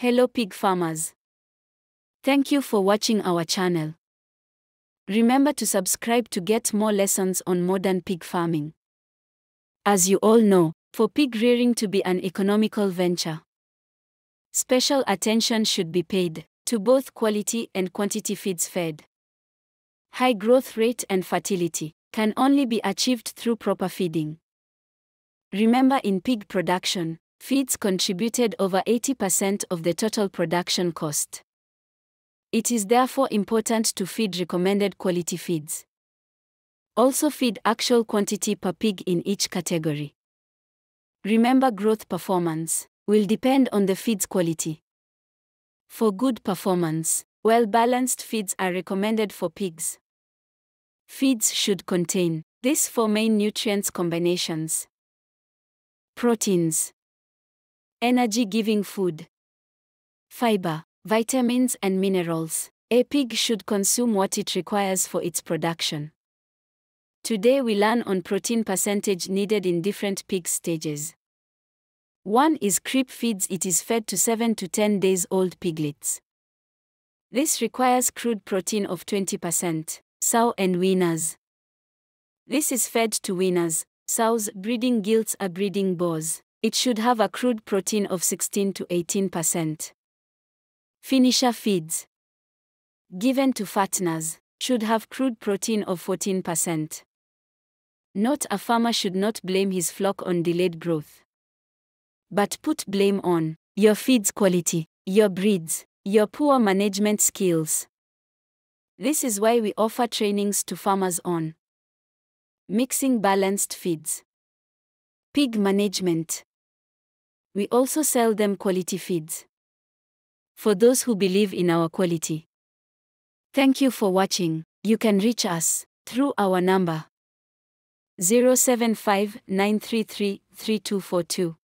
Hello pig farmers. Thank you for watching our channel. Remember to subscribe to get more lessons on modern pig farming. As you all know, for pig rearing to be an economical venture, special attention should be paid to both quality and quantity feeds fed. High growth rate and fertility can only be achieved through proper feeding. Remember, in pig production, feeds contributed over 80% of the total production cost. It is therefore important to feed recommended quality feeds. Also feed actual quantity per pig in each category. Remember, growth performance will depend on the feed's quality. For good performance, well-balanced feeds are recommended for pigs. Feeds should contain these 4 main nutrients combinations: proteins, energy-giving food, fiber, vitamins and minerals. A pig should consume what it requires for its production. Today we learn on protein percentage needed in different pig stages. 1 is creep feeds. It is fed to 7 to 10 days old piglets. This requires crude protein of 20%, sow and weaners. This is fed to weaners, sows, breeding gilts or breeding boars. It should have a crude protein of 16 to 18%. Finisher feeds, given to fatteners, should have crude protein of 14%. Note: a farmer should not blame his flock on delayed growth, but put blame on your feed's quality, your breeds, your poor management skills. This is why we offer trainings to farmers on mixing balanced feeds, pig management. We also sell them quality feeds for those who believe in our quality. Thank you for watching. You can reach us through our number 075 933 3242.